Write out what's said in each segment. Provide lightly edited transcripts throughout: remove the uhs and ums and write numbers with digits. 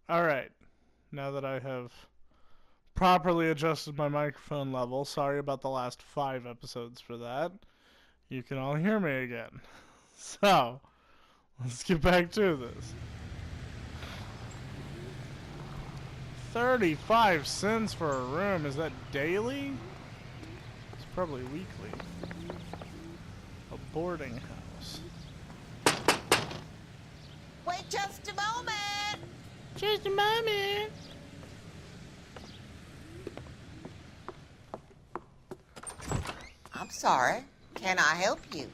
Alright. Now that I have properly adjusted my microphone level, sorry about the last 5 episodes for that. You can all hear me again. So, let's get back to this. 35 cents for a room. Is that daily? It's probably weekly. A boarding house. Wait just a moment! Just a moment. I'm sorry. Can I help you?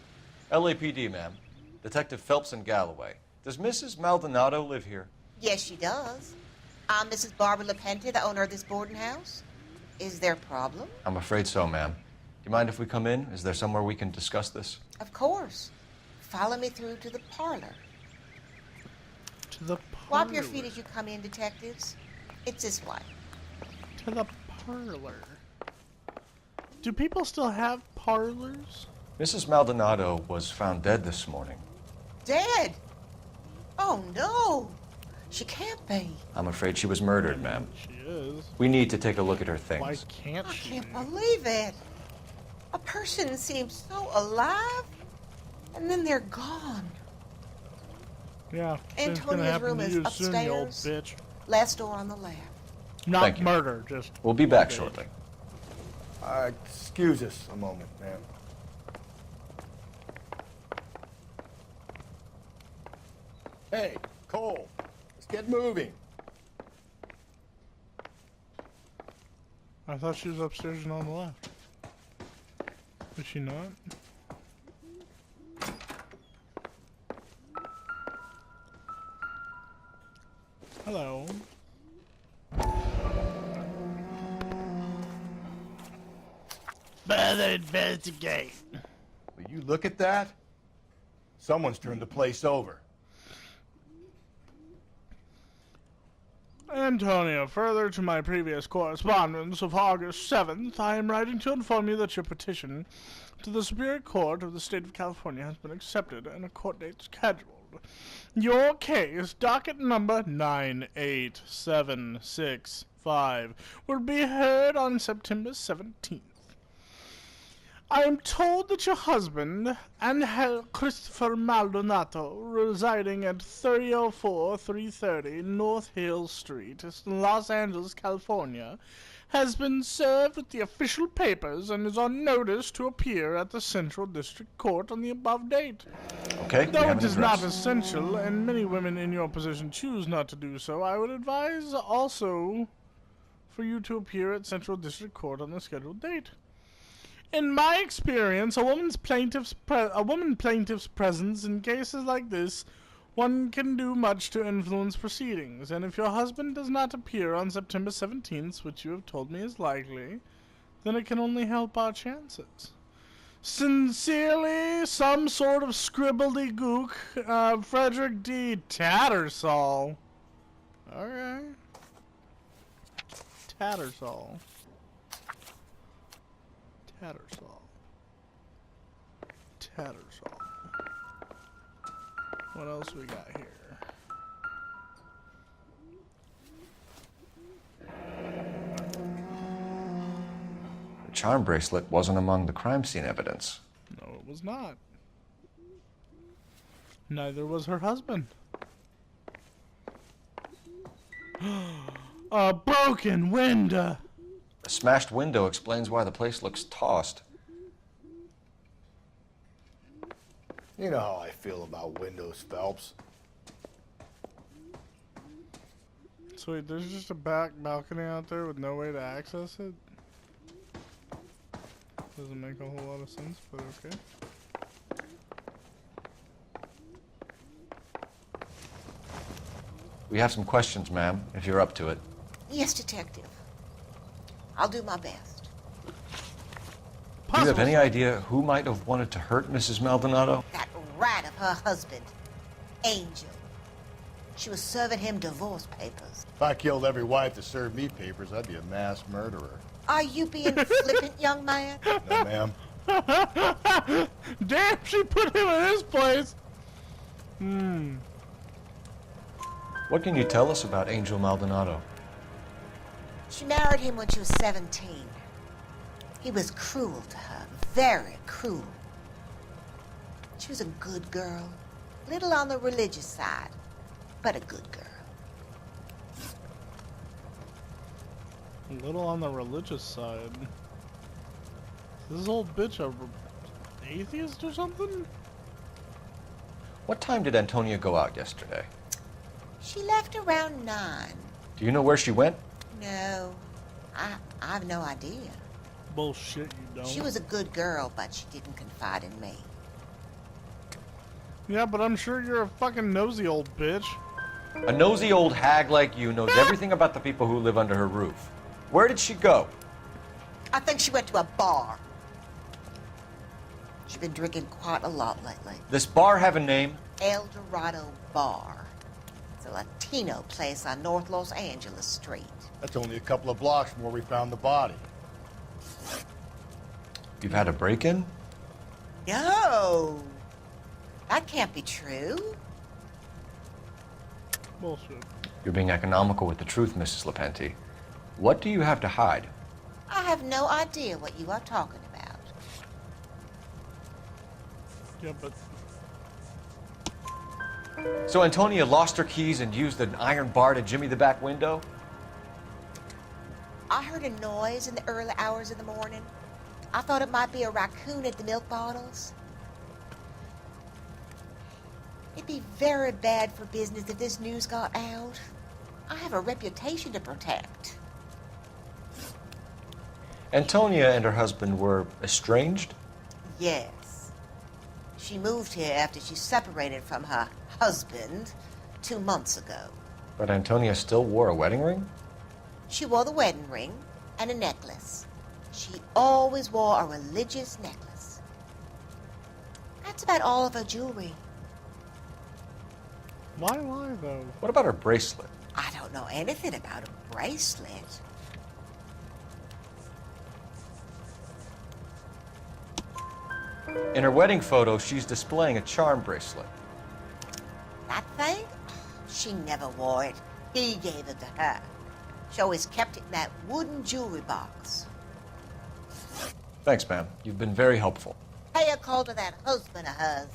LAPD, ma'am. Detective Phelps and Galloway. Does Mrs. Maldonado live here? Yes, she does. I'm Mrs. Barbara LaPente, the owner of this boarding house. Is there a problem? I'm afraid so, ma'am. Do you mind if we come in? Is there somewhere we can discuss this? Of course. Follow me through to the parlor. To the parlor. Wipe your feet as you come in, detectives. It's this way. To the parlor. Do people still have parlors? Mrs. Maldonado was found dead this morning. Dead? Oh, no. She can't be. I'm afraid she was murdered, ma'am. She is. We need to take a look at her Why things. can't I she? can't believe it. A person seems so alive, and then they're gone. Yeah. same thing's gonna Antonia's happen room to is you soon, you old upstairs. bitch. Last door on the left. Not Thank you. murder, just. We'll be back Okay. shortly. Excuse us a moment, ma'am. Hey, Cole, let's get moving. I thought she was upstairs and on the left. Is she not? Hello. Further investigate. Will you look at that? Someone's turned the place over. Antonio, further to my previous correspondence of August 7th, I am writing to inform you that your petition to the Superior Court of the State of California has been accepted and a court date scheduled. Your case, docket number 98765, will be heard on September 17th. I am told that your husband, Angel Christopher Maldonado, residing at 330 North Hill Street, Los Angeles, California, has been served with the official papers and is on notice to appear at the Central District Court on the above date. Okay, we Though have it an is not address. essential, and many women in your position choose not to do so, I would advise also for you to appear at Central District Court on the scheduled date. In my experience, a woman plaintiff's presence in cases like this, one can do much to influence proceedings, and if your husband does not appear on September 17th, which you have told me is likely, then it can only help our chances. Sincerely, some sort of scribbledy-gook, Frederick D. Tattersall. Alright. Tattersall. Tattersall. Tattersall. What else we got here? The charm bracelet wasn't among the crime scene evidence. No, it was not. Neither was her husband. A broken window. A smashed window explains why the place looks tossed. You know how I feel about windows, Phelps. So wait, there's just a back balcony out there with no way to access it? Doesn't make a whole lot of sense, but okay. We have some questions, ma'am, if you're up to it. Yes, detective. I'll do my best. Do you have any idea who might have wanted to hurt Mrs. Maldonado? That rat of her husband, Angel. She was serving him divorce papers. If I killed every wife that served me papers, I'd be a mass murderer. Are you being flippant, young man? No, ma'am. Damn, she put him in his place. What can you tell us about Angel Maldonado? She married him when she was 17. He was cruel to her, very cruel. She was a good girl, little on the religious side, but a good girl. A little on the religious side. Is this old bitch a atheist or something? What time did Antonia go out yesterday? She left around 9. Do you know where she went? No, I have no idea. Bullshit, you don't. She was a good girl, but she didn't confide in me. Yeah, but I'm sure you're a fucking nosy old bitch. A nosy old hag like you knows everything about the people who live under her roof. Where did she go? I think she went to a bar. She's been drinking quite a lot lately. This bar have a name? El Dorado Bar. It's a Latino place on North Los Angeles Street. That's only a couple of blocks from where we found the body. You've had a break-in? No! That can't be true. Bullshit. You're being economical with the truth, Mrs. Lepenti. What do you have to hide? I have no idea what you are talking about. Yeah, but So Antonia lost her keys and used an iron bar to jimmy the back window? I heard a noise in the early hours of the morning. I thought it might be a raccoon at the milk bottles. It'd be very bad for business if this news got out. I have a reputation to protect. Antonia and her husband were estranged? Yes. She moved here after she separated from her husband 2 months ago. But Antonia still wore a wedding ring? She wore the wedding ring and a necklace. She always wore a religious necklace. That's about all of her jewelry. why lie though? What about her bracelet? I don't know anything about a bracelet. In her wedding photo, she's displaying a charm bracelet. That thing? She never wore it. He gave it to her. She always kept it in that wooden jewelry box. Thanks, ma'am. You've been very helpful. Pay a call to that husband of hers.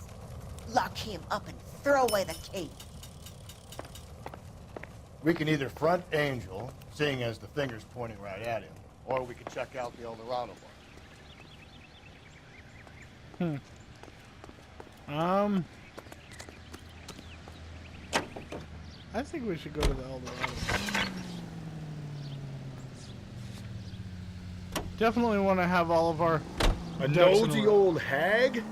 Lock him up and throw away the key. We can either front Angel, seeing as the finger's pointing right at him, or we can check out the El Dorado one. I think we should go to the El Dorado. Definitely want to have all of our A ducks in a nosy row. old hag?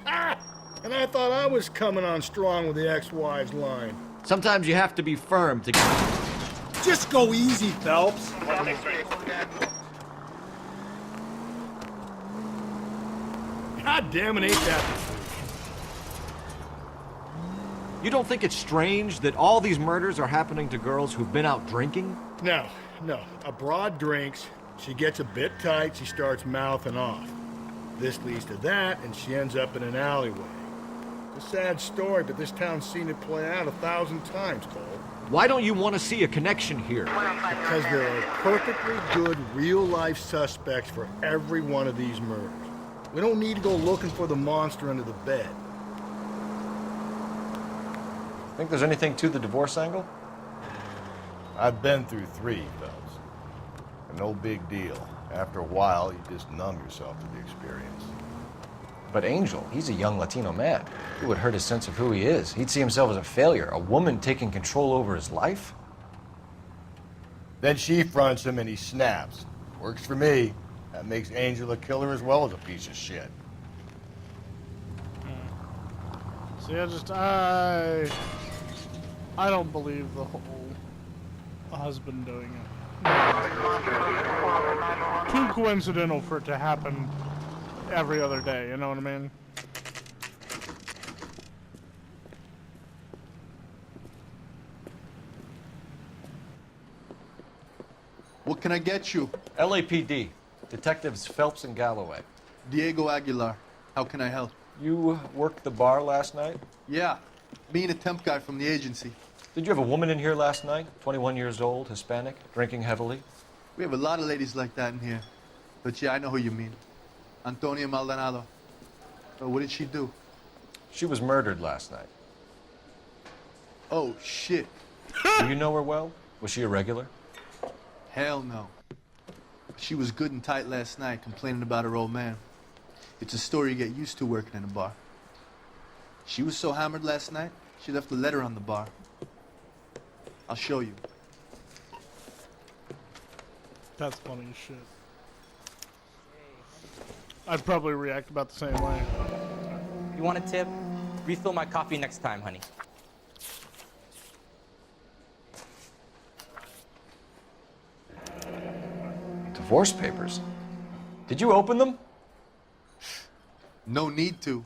Ah! And I thought I was coming on strong with the ex-wives line. Sometimes you have to be firm to... Just go easy, Phelps. God damn it, ain't that... You don't think it's strange that all these murders are happening to girls who've been out drinking? No. A broad drinks, she gets a bit tight, she starts mouthing off. This leads to that, and she ends up in an alleyway. It's a sad story, but this town's seen it play out 1,000 times, Cole. Why don't you want to see a connection here? Because there are perfectly good real-life suspects for every one of these murders. We don't need to go looking for the monster under the bed. Think there's anything to the divorce angle? I've been through 3, Phelps. And no big deal. After a while, you just numb yourself to the experience. But Angel, he's a young Latino man. It would hurt his sense of who he is. He'd see himself as a failure, a woman taking control over his life. Then she fronts him and he snaps. Works for me. That makes Angel a killer as well as a piece of shit. See, I don't believe the whole husband doing it. Too coincidental for it to happen every other day, you know what I mean? What can I get you? LAPD, Detectives Phelps and Galloway. Diego Aguilar. How can I help? You worked the bar last night? Yeah, me and a temp guy from the agency. Did you have a woman in here last night? 21 years old, Hispanic, drinking heavily? We have a lot of ladies like that in here. But yeah, I know who you mean. Antonia Maldonado. What did she do? She was murdered last night. Oh, shit. Do you know her well? Was she a regular? Hell no. She was good and tight last night, complaining about her old man. It's a story you get used to working in a bar. She was so hammered last night, she left a letter on the bar. I'll show you. That's funny as shit. I'd probably react about the same way. You want a tip? Refill my coffee next time, honey. Divorce papers. Did you open them? No need to.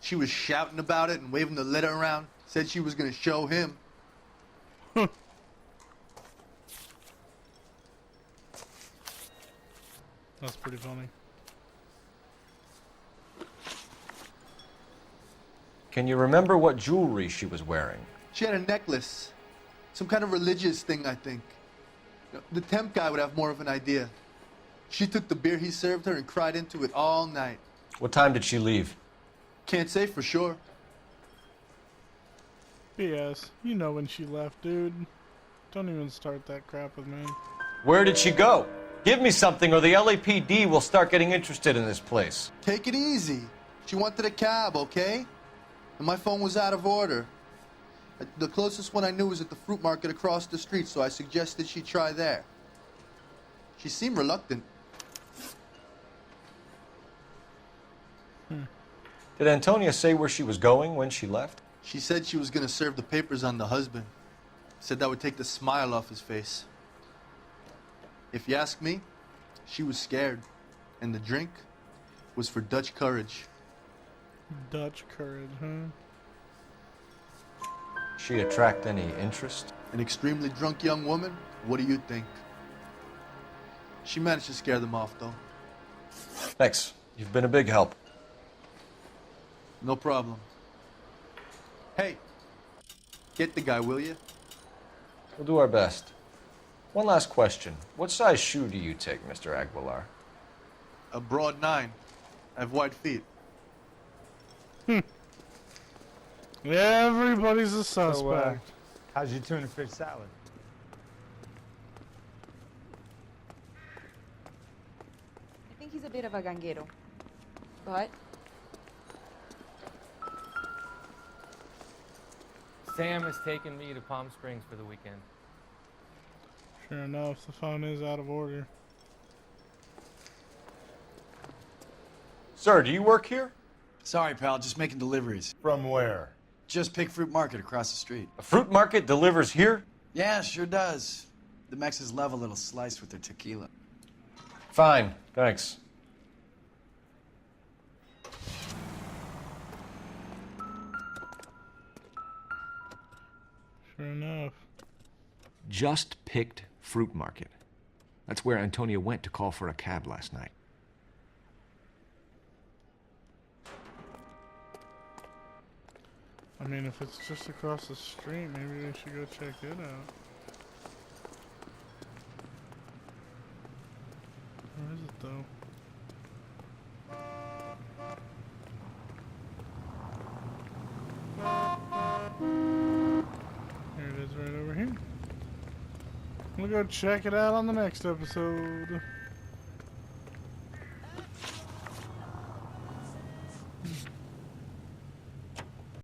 She was shouting about it and waving the letter around. Said she was gonna show him. That's pretty funny. Can you remember what jewelry she was wearing? She had a necklace. Some kind of religious thing, I think. The temp guy would have more of an idea. She took the beer he served her and cried into it all night. What time did she leave? Can't say for sure. BS. You know when she left, dude. Don't even start that crap with me. Where did she go? Give me something or the LAPD will start getting interested in this place. Take it easy. She wanted a cab, okay? And my phone was out of order. The closest one I knew was at the fruit market across the street, so I suggested she try there. She seemed reluctant. Did Antonia say where she was going when she left? She said she was gonna serve the papers on the husband. Said that would take the smile off his face. If you ask me, she was scared. And the drink was for Dutch courage. Dutch courage, huh? She attract any interest? An extremely drunk young woman? What do you think? She managed to scare them off, though. Thanks. You've been a big help. No problem. Hey, get the guy, will you? We'll do our best. One last question. What size shoe do you take, Mr. Aguilar? A broad 9. I have wide feet. Everybody's a suspect. How's your tuna fish salad? I think he's a bit of a ganguero, but Sam has taken me to Palm Springs for the weekend. Sure enough, the phone is out of order. Sir, do you work here? Sorry, pal, just making deliveries. From where? Just Pig Fruit Market across the street. A fruit market delivers here? Yeah, sure does. The Mexes love a little slice with their tequila. Fine, thanks. Sure enough. Just picked fruit market. That's where Antonia went to call for a cab last night. I mean, if it's just across the street, maybe we should go check it out. Where is it, though? Here it is right over here. We'll go check it out on the next episode.